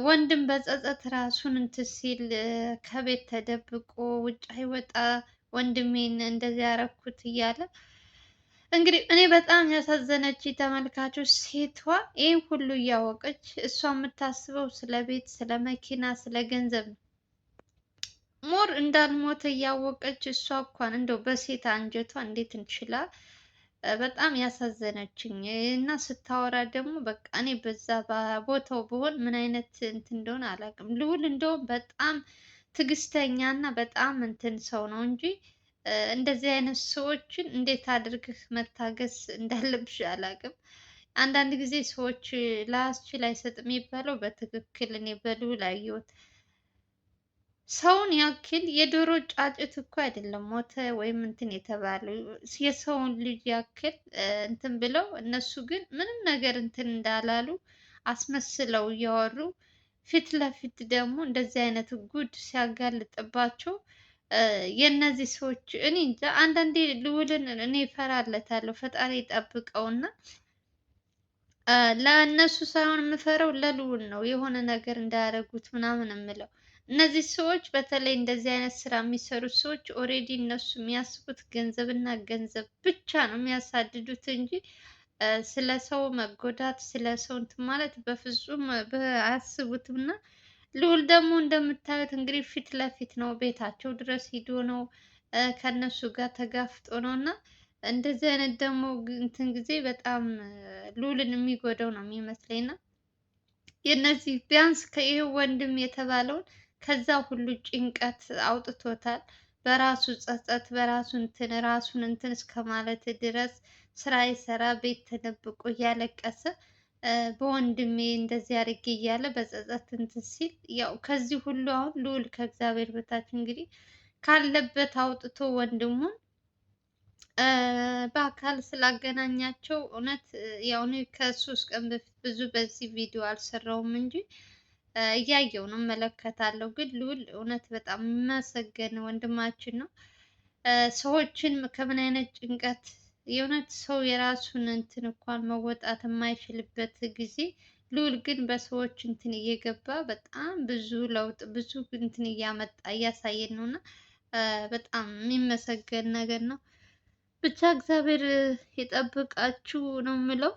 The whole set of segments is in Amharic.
ወንድም በጸጸት ራሱን እንትን ሲል ከቤት ተደብቆ ውጭ አይወጣ ወንድሜን እንደዚህ ያረኩት እያለ እንግዲህ እኔ በጣም ያሳዘነች ተመልካቾች ሴቷ ይህን ሁሉ እያወቀች እሷ የምታስበው ስለ ቤት፣ ስለ መኪና፣ ስለ ገንዘብ ነው። ሞር እንዳልሞተ እያወቀች እሷ እንኳን እንደው በሴት አንጀቷ እንዴት እንችላ በጣም ያሳዘነችኝ እና ስታወራ ደግሞ በቃ እኔ በዛ ቦታው ብሆን ምን አይነት እንትን እንደሆነ አላውቅም። ልዑል እንደውም በጣም ትዕግስተኛ እና በጣም እንትን ሰው ነው እንጂ እንደዚህ አይነት ሰዎችን እንዴት አድርግህ መታገስ እንዳለብሽ አላውቅም። አንዳንድ ጊዜ ሰዎች ላያስችል አይሰጥ የሚባለው በትክክል እኔ በልዑል አየሁት። ሰውን ያክል የዶሮ ጫጩት እኮ አይደለም ሞተ ወይም እንትን የተባለው የሰውን ልጅ ያክል እንትን ብለው እነሱ ግን ምንም ነገር እንትን እንዳላሉ አስመስለው እያወሩ ፊት ለፊት ደግሞ እንደዚህ አይነት ጉድ ሲያጋልጥባቸው የእነዚህ ሰዎች እኔ እንጃ። አንዳንዴ ልዑልን እኔ እፈራለታለሁ። ፈጣሪ ይጠብቀውና ለእነሱ ሳይሆን የምፈረው ለልዑል ነው። የሆነ ነገር እንዳያደርጉት ምናምን የምለው እነዚህ ሰዎች በተለይ እንደዚህ አይነት ስራ የሚሰሩት ሰዎች ኦልሬዲ እነሱ የሚያስቡት ገንዘብ እና ገንዘብ ብቻ ነው የሚያሳድዱት እንጂ ስለ ሰው መጎዳት ስለ ሰው እንትን ማለት በፍጹም አያስቡትም። እና ልዑል ደግሞ እንደምታዩት እንግዲህ ፊት ለፊት ነው ቤታቸው ድረስ ሂዶ ነው ከነሱ ጋር ተጋፍጦ ነው። እና እንደዚህ አይነት ደግሞ እንትን ጊዜ በጣም ልዑልን የሚጎዳው ነው የሚመስለኝ። እና የነዚህ ቢያንስ ከይህ ወንድም የተባለውን ከዛ ሁሉ ጭንቀት አውጥቶታል። በራሱ ጸጸት በራሱ እንትን ራሱን እንትን እስከ ማለት ድረስ ስራ ይሰራ ቤት ተደብቆ እያለቀሰ በወንድሜ እንደዚህ አድርጌ እያለ በጸጸት እንትን ሲል ያው ከዚህ ሁሉ አሁን ልዑል ከእግዚአብሔር በታች እንግዲህ ካለበት አውጥቶ ወንድሙን በአካል ስላገናኛቸው እውነት ያው እኔ ከሶስት ቀን በፊት ብዙ በዚህ ቪዲዮ አልሰራውም እንጂ እያየው ነው እመለከታለሁ። ግን ልዑል እውነት በጣም የሚመሰገን ወንድማችን ነው። ሰዎችን ከምን አይነት ጭንቀት የእውነት ሰው የራሱን እንትን እንኳን መወጣት የማይችልበት ጊዜ ልዑል ግን በሰዎች እንትን እየገባ በጣም ብዙ ለውጥ ብዙ እንትን እያመጣ እያሳየን ነው እና በጣም የሚመሰገን ነገር ነው። ብቻ እግዚአብሔር የጠብቃችሁ ነው የምለው።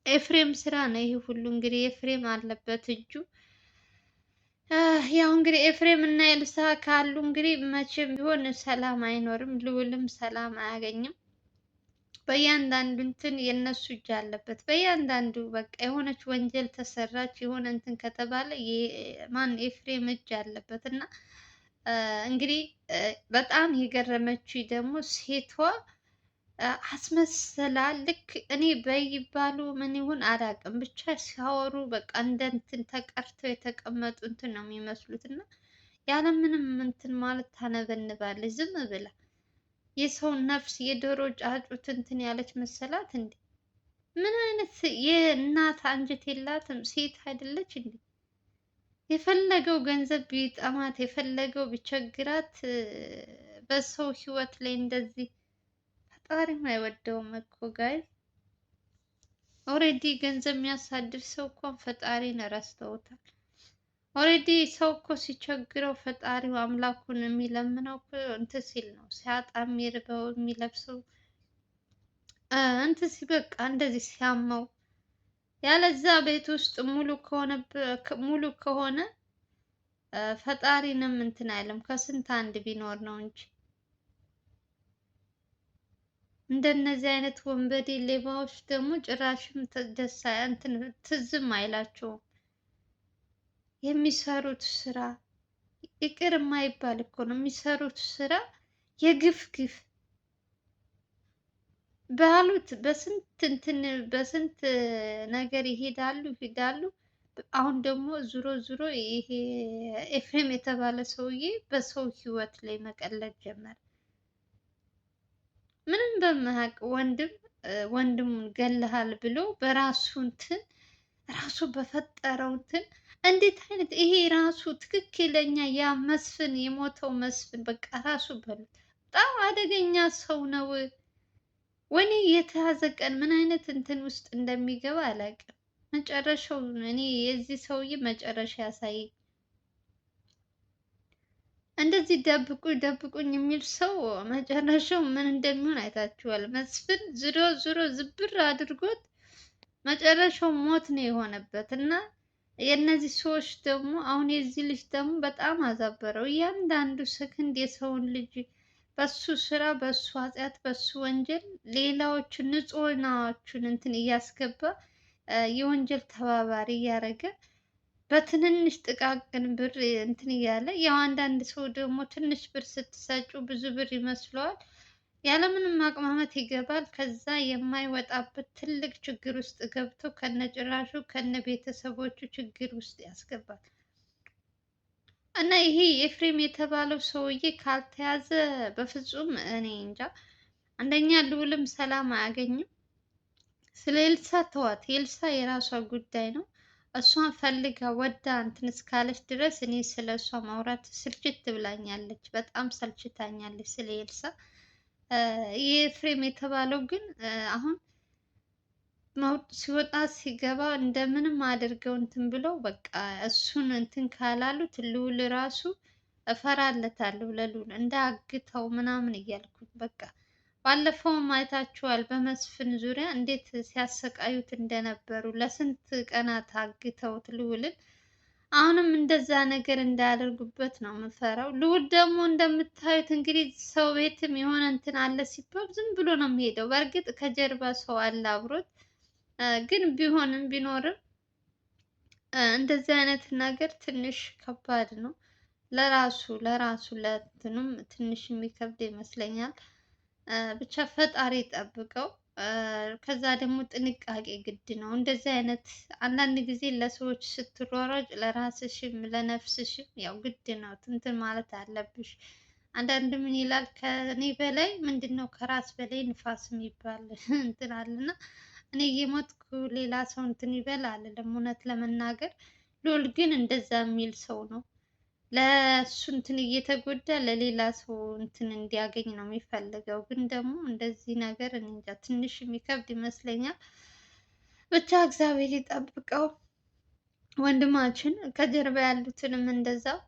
ኤፍሬም ስራ ነው ይሄ ሁሉ እንግዲህ ኤፍሬም አለበት እጁ። ያው እንግዲህ ኤፍሬም እና ኤልሳ ካሉ እንግዲህ መቼም ቢሆን ሰላም አይኖርም፣ ልዑልም ሰላም አያገኝም። በእያንዳንዱ እንትን የነሱ እጅ አለበት። በእያንዳንዱ በቃ የሆነች ወንጀል ተሰራች የሆነ እንትን ከተባለ ማን ኤፍሬም እጅ አለበት። እና እንግዲህ በጣም የገረመችኝ ደግሞ ሴቷ አስመስላ ልክ እኔ በይባሉ ምን ይሁን አላውቅም፣ ብቻ ሲያወሩ በቃ እንደ እንትን ተቀርተው የተቀመጡ እንትን ነው የሚመስሉት። እና ያለምንም እንትን ማለት ታነበንባለች ዝም ብላ የሰው ነፍስ የዶሮ ጫጩት እንትን ያለች መሰላት እንዴ! ምን አይነት የእናት አንጀት የላትም ሴት አይደለች እንዴ? የፈለገው ገንዘብ ቢጠማት የፈለገው ቢቸግራት በሰው ህይወት ላይ እንደዚህ ፈጣሪም አይወደውም እኮ ጋይዝ። ኦሬዲ ገንዘብ የሚያሳድር ሰው እንኳን ፈጣሪን ረስተውታል። ኦሬዲ ሰው እኮ ሲቸግረው ፈጣሪው አምላኩን የሚለምነው እኮ እንትን ሲል ነው፣ ሲያጣ የሚርበው የሚለብሰው እንትን ሲበቃ እንደዚህ ሲያመው፣ ያለዛ ቤት ውስጥ ሙሉ ከሆነ ፈጣሪንም እንትን አይልም። ከስንት አንድ ቢኖር ነው እንጂ እንደነዚህ አይነት ወንበዴ ሌባዎች ደግሞ ጭራሽም እንትን ትዝም አይላቸውም። የሚሰሩት ስራ ይቅር የማይባል እኮ ነው። የሚሰሩት ስራ የግፍ ግፍ ባሉት በስንት ነገር ይሄዳሉ። አሁን ደግሞ ዙሮ ይሄ ኤፍሬም የተባለ ሰውዬ በሰው ህይወት ላይ መቀለድ ጀመረ። ምንም በማያውቅ ወንድሙን ገለሃል ብሎ በራሱ እንትን ራሱ በፈጠረው እንትን እንዴት አይነት ይሄ ራሱ ትክክለኛ ያ መስፍን የሞተው መስፍን በቃ ራሱ በሉት በጣም አደገኛ ሰው ነው። ወይኔ የተያዘ ቀን ምን አይነት እንትን ውስጥ እንደሚገባ አላውቅም። መጨረሻው እኔ የዚህ ሰውዬ መጨረሻ ያሳይ። እንደዚህ ደብቁኝ ደብቁኝ የሚል ሰው መጨረሻው ምን እንደሚሆን አይታችኋል። መስፍን ዝሮ ዝሮ ዝብር አድርጎት መጨረሻው ሞት ነው የሆነበት እና የእነዚህ ሰዎች ደግሞ አሁን የዚህ ልጅ ደግሞ በጣም አዛበረው። እያንዳንዱ ሰከንድ የሰውን ልጅ በሱ ስራ፣ በሱ ኃጢአት፣ በሱ ወንጀል ሌላዎቹን ንጹህናዎቹን እንትን እያስገባ የወንጀል ተባባሪ እያደረገ በትንንሽ ጥቃቅን ብር እንትን እያለ ያው አንዳንድ ሰው ደግሞ ትንሽ ብር ስትሰጩ ብዙ ብር ይመስለዋል። ያለምንም ማቅማማት ይገባል። ከዛ የማይወጣበት ትልቅ ችግር ውስጥ ገብቶ ከነጭራሹ ከነ ቤተሰቦቹ ችግር ውስጥ ያስገባል። እና ይሄ ኤፍሬም የተባለው ሰውዬ ካልተያዘ በፍጹም እኔ እንጃ። አንደኛ ልዑልም ሰላም አያገኝም። ስለ ኤልሳ ተዋት፣ ኤልሳ የራሷ ጉዳይ ነው። እሷን ፈልጋ ወዳ እንትን እስካለች ድረስ እኔ ስለ እሷ ማውራት ስልችት ብላኛለች። በጣም ሰልችታኛለች ስለ ኤልሳ። ይህ ኤፍሬም የተባለው ግን አሁን ሲወጣ ሲገባ እንደምንም አድርገው እንትን ብለው በቃ እሱን እንትን ካላሉት ልዑል ራሱ እፈራለታለሁ ለልዑል እንዳግተው ምናምን እያልኩ በቃ ባለፈውም አይታችኋል በመስፍን ዙሪያ እንዴት ሲያሰቃዩት እንደነበሩ ለስንት ቀናት አግተውት ልዑልን። አሁንም እንደዛ ነገር እንዳያደርጉበት ነው የምፈራው። ልዑል ደግሞ እንደምታዩት እንግዲህ ሰው ቤትም የሆነ እንትን አለ ሲባል ዝም ብሎ ነው የሚሄደው። በእርግጥ ከጀርባ ሰው አለ አብሮት፣ ግን ቢሆንም ቢኖርም እንደዚህ አይነት ነገር ትንሽ ከባድ ነው። ለራሱ ለእንትኑም ትንሽ የሚከብድ ይመስለኛል። ብቻ ፈጣሪ ጠብቀው። ከዛ ደግሞ ጥንቃቄ ግድ ነው። እንደዚህ አይነት አንዳንድ ጊዜ ለሰዎች ስትሯሯጭ ለራስሽም ለነፍስሽም ያው ግድ ነው እንትን ማለት አለብሽ። አንዳንድ ምን ይላል ከእኔ በላይ ምንድን ነው ከራስ በላይ ንፋስ የሚባል እንትን አለና እኔ እየሞትኩ ሌላ ሰው እንትን ይበል አልልም። እውነት ለመናገር ልዑል ግን እንደዛ የሚል ሰው ነው። ለእሱ እንትን እየተጎዳ ለሌላ ሰው እንትን እንዲያገኝ ነው የሚፈልገው። ግን ደግሞ እንደዚህ ነገር እኔ እንጃ ትንሽ የሚከብድ ይመስለኛል። ብቻ እግዚአብሔር ይጠብቀው ወንድማችን፣ ከጀርባ ያሉትንም እንደዛው።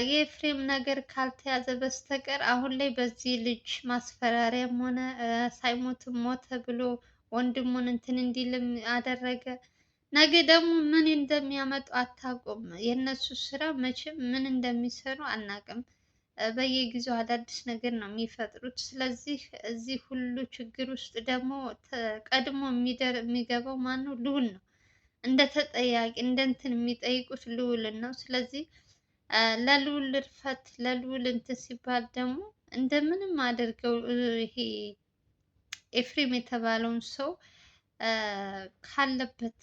የኤፍሬም ነገር ካልተያዘ በስተቀር አሁን ላይ በዚህ ልጅ ማስፈራሪያም ሆነ ሳይሞትም ሞተ ብሎ ወንድሙን እንትን እንዲልም አደረገ። ነገ ደግሞ ምን እንደሚያመጡ አታውቁም። የእነሱ ስራ መቼም ምን እንደሚሰሩ አናውቅም። በየጊዜው አዳዲስ ነገር ነው የሚፈጥሩት። ስለዚህ እዚህ ሁሉ ችግር ውስጥ ደግሞ ቀድሞ የሚገባው ማነው? ልዑል ነው። እንደ ተጠያቂ እንደ እንትን የሚጠይቁት ልዑልን ነው። ስለዚህ ለልዑል እርፈት ለልዑል እንትን ሲባል ደግሞ እንደምንም አድርገው ይሄ ኤፍሬም የተባለውን ሰው ካለበት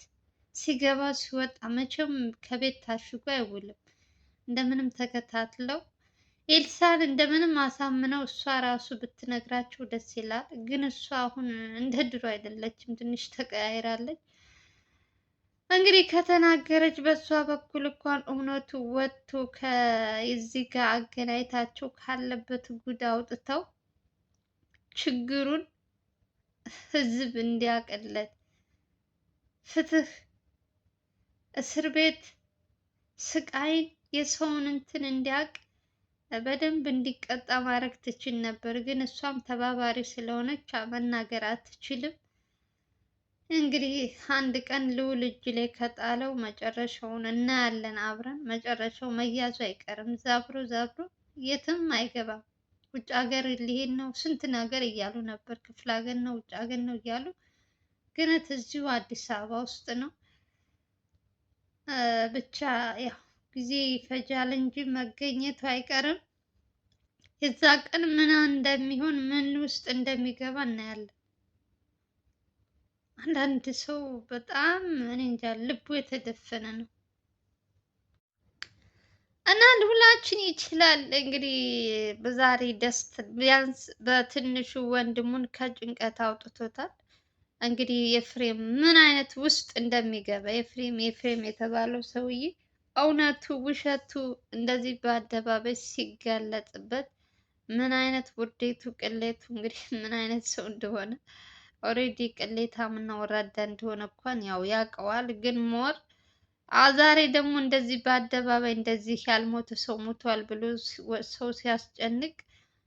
ሲገባ ሲወጣ መቼም ከቤት ታሽጎ አይውልም። እንደምንም ተከታትለው ኤልሳን እንደምንም አሳምነው እሷ ራሱ ብትነግራቸው ደስ ይላል። ግን እሷ አሁን እንደ ድሮ አይደለችም፣ ትንሽ ተቀያይራለች። እንግዲህ ከተናገረች በእሷ በኩል እንኳን እውነቱ ወጥቶ ከዚህ ጋር አገናኝታቸው ካለበት ጉድ አውጥተው ችግሩን ህዝብ እንዲያቀለት ፍትህ እስር ቤት ስቃይን የሰውን እንትን እንዲያውቅ በደንብ እንዲቀጣ ማድረግ ትችል ነበር። ግን እሷም ተባባሪ ስለሆነች መናገር አትችልም። እንግዲህ አንድ ቀን ልዑል እጅ ላይ ከጣለው መጨረሻውን እናያለን አብረን። መጨረሻው መያዙ አይቀርም። ዛብሮ የትም አይገባም። ውጭ ሀገር ሊሄድ ነው ስንት ነገር እያሉ ነበር። ክፍለ ሀገር ነው ውጭ ሀገር ነው እያሉ ግን እዚሁ አዲስ አበባ ውስጥ ነው። ብቻ ያው ጊዜ ይፈጃል እንጂ መገኘቱ አይቀርም። የዛ ቀን ምን እንደሚሆን ምን ውስጥ እንደሚገባ እናያለን። አንዳንድ ሰው በጣም እኔ እንጃ ልቡ የተደፈነ ነው እና ልዑላችን ይችላል። እንግዲህ በዛሬ ደስት ቢያንስ በትንሹ ወንድሙን ከጭንቀት አውጥቶታል። እንግዲህ ኤፍሬም ምን አይነት ውስጥ እንደሚገባ ኤፍሬም የተባለው ሰውዬ እውነቱ ውሸቱ እንደዚህ በአደባባይ ሲጋለጥበት ምን አይነት ውርዴቱ ቅሌቱ እንግዲህ ምን አይነት ሰው እንደሆነ ኦሬዲ ቅሌታም እና ወራዳ እንደሆነ እንኳን ያው ያውቀዋል። ግን ሞር ዛሬ ደግሞ እንደዚህ በአደባባይ እንደዚህ ያልሞተ ሰው ሞቷል ብሎ ሰው ሲያስጨንቅ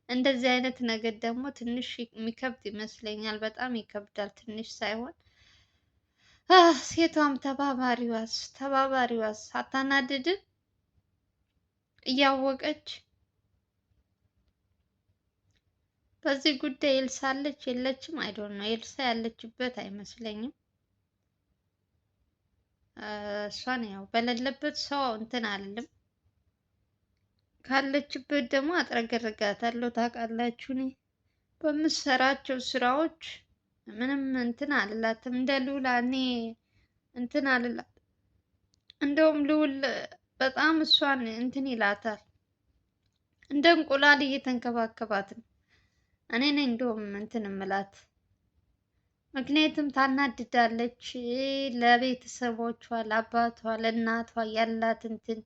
እንደዚህ አይነት ነገር ደግሞ ትንሽ የሚከብድ ይመስለኛል። በጣም ይከብዳል። ትንሽ ሳይሆን ሴቷም ተባባሪዋስ አታናድድም? እያወቀች በዚህ ጉዳይ ኤልሳ አለች የለችም? አይዶን ነው። ኤልሳ ያለችበት አይመስለኝም። እሷን ያው በሌለበት ሰው እንትን አልልም። ካለችበት ደግሞ አጥረገርጋታለሁ። ታውቃላችሁ እኔ በምሰራቸው ስራዎች ምንም እንትን አልላትም። እንደ ልዑል እኔ እንትን አልላት። እንደውም ልዑል በጣም እሷን እንትን ይላታል። እንደ እንቁላል እየተንከባከባት ነው። እኔ ነኝ እንደውም እንትን እምላት። ምክንያቱም ታናድዳለች። ለቤተሰቦቿ፣ ለአባቷ፣ ለእናቷ ያላት እንትን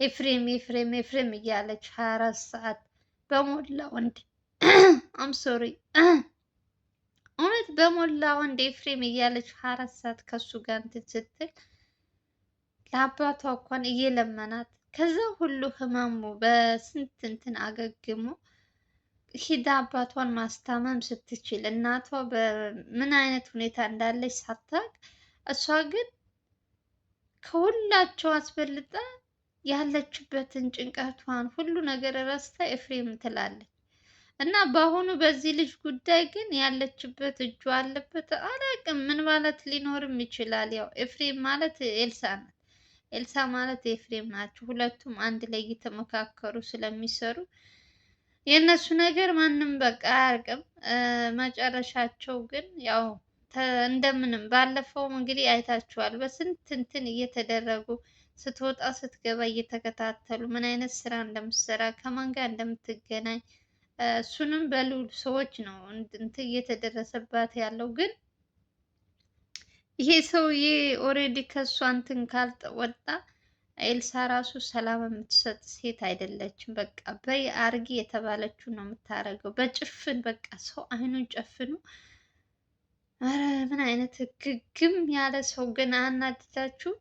ኤፍሬም ኤፍሬም ኤፍሬም እያለች 24 ሰዓት በሞላ ወንድ አም ሶሪ እውነት በሞላ ወንድ ኤፍሬም እያለች 24 ሰዓት ከሱ ጋር እንትን ስትል ለአባቷ እንኳን እየለመናት ከዛ ሁሉ ህመሙ በስንት እንትን አገግሞ ሂዳ አባቷን ማስታመም ስትችል እናቷ በምን አይነት ሁኔታ እንዳለች ሳታውቅ እሷ ግን ከሁላቸው አስበልጣ ያለችበትን ጭንቀቷን ሁሉ ነገር ረስታ ኤፍሬም ትላለች። እና በአሁኑ በዚህ ልጅ ጉዳይ ግን ያለችበት እጁ አለበት። አላውቅም ምን ማለት ሊኖርም ይችላል። ያው ኤፍሬም ማለት ኤልሳ ናት፣ ኤልሳ ማለት ኤፍሬም ናቸው። ሁለቱም አንድ ላይ እየተመካከሩ ስለሚሰሩ የእነሱ ነገር ማንም በቃ አያውቅም። መጨረሻቸው ግን ያው እንደምንም ባለፈውም እንግዲህ አይታችኋል። በስንት እንትን እየተደረጉ ስትወጣ ስትገባ እየተከታተሉ ምን አይነት ስራ እንደምትሰራ ከማን ጋር እንደምትገናኝ እሱንም በልዑል ሰዎች ነው እንትን እየተደረሰባት ያለው። ግን ይሄ ሰውዬ ኦሬዲ ከእሷ እንትን ካልወጣ ኤልሳ ራሱ ሰላም የምትሰጥ ሴት አይደለችም። በቃ በይ አርጊ የተባለችው ነው የምታደርገው። በጭፍን በቃ ሰው አይኑን ጨፍኑ። ኧረ ምን አይነት ግግም ያለ ሰው ግን አናድዳችሁ።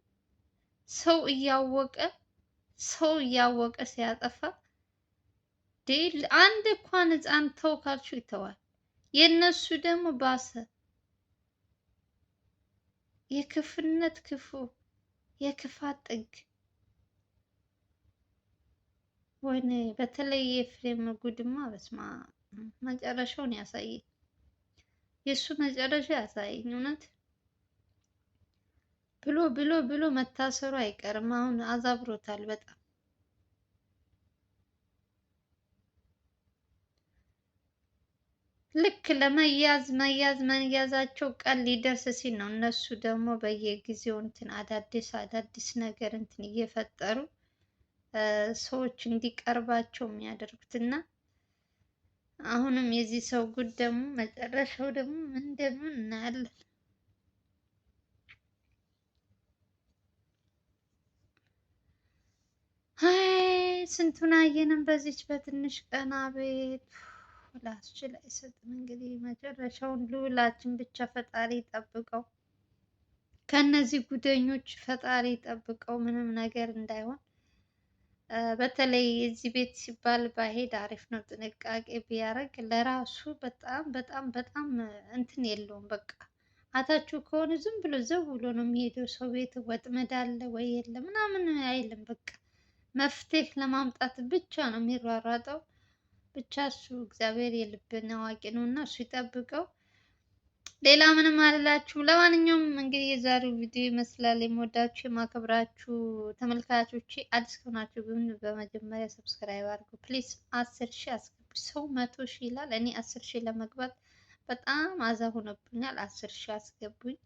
ሰው እያወቀ ሲያጠፋ አንድ እንኳን ህፃን ተው ካልሽው ይተዋል። የእነሱ ደግሞ ባሰ። የክፍነት ክፉ የክፋት ጥግ። ወይኔ በተለይ የኤፍሬም ጉድማ በስማ መጨረሻውን ያሳየኝ። የእሱ መጨረሻ ያሳየኝ። እውነት ብሎ መታሰሩ አይቀርም። አሁን አዛብሮታል በጣም። ልክ መያዛቸው ቀን ሊደርስ ሲል ነው እነሱ ደግሞ በየጊዜው እንትን አዳዲስ ነገር እንትን እየፈጠሩ ሰዎች እንዲቀርባቸው የሚያደርጉት እና አሁንም የዚህ ሰው ጉድ ደግሞ መጨረሻው ደግሞ ምን እንደምን እናያለን። ስንቱን አየንም በዚች በትንሽ ቀን። አቤት ላስችል አይሰጥም። እንግዲህ መጨረሻውን ልዑላችን ብቻ ፈጣሪ ጠብቀው፣ ከነዚህ ጉደኞች ፈጣሪ ጠብቀው፣ ምንም ነገር እንዳይሆን። በተለይ እዚህ ቤት ሲባል ባሄድ አሪፍ ነው። ጥንቃቄ ቢያደርግ ለራሱ በጣም እንትን የለውም። በቃ አታችሁ ከሆነ ዝም ብሎ ዘው ብሎ ነው የሚሄደው። ሰው ቤት ወጥመድ አለ ወይ የለ ምናምን አይልም። በቃ መፍትሄ ለማምጣት ብቻ ነው የሚሯሯጠው። ብቻ እሱ እግዚአብሔር የልብን አዋቂ ነው እና እሱ ይጠብቀው። ሌላ ምንም አልላችሁም። ለማንኛውም እንግዲህ የዛሬው ቪዲዮ ይመስላል። የምወዳችሁ የማከብራችሁ ተመልካቾቼ፣ አዲስ ከሆናችሁ ግን በመጀመሪያ ሰብስክራይብ አድርጉ ፕሊዝ። 10,000 አስገቡ። ሰው 100,000 ይላል። እኔ 10,000 ለመግባት በጣም አዛ ሆኖብኛል። 10,000 አስገቡኝ።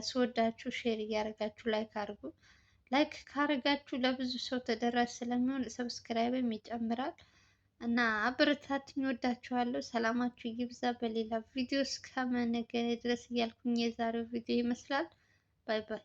ስወዳችሁ ሼር እያደረጋችሁ ላይክ አድርጉ። ላይክ ካደረጋችሁ ለብዙ ሰው ተደራሽ ስለሚሆን ሰብስክራይብም ይጨምራል። እና አበረታቱኝ። እወዳችኋለሁ። ሰላማችሁ ይብዛ። በሌላ ቪዲዮ እስከምንገናኝ ድረስ እያልኩኝ የዛሬው ቪዲዮ ይመስላል። ባይ ባይ።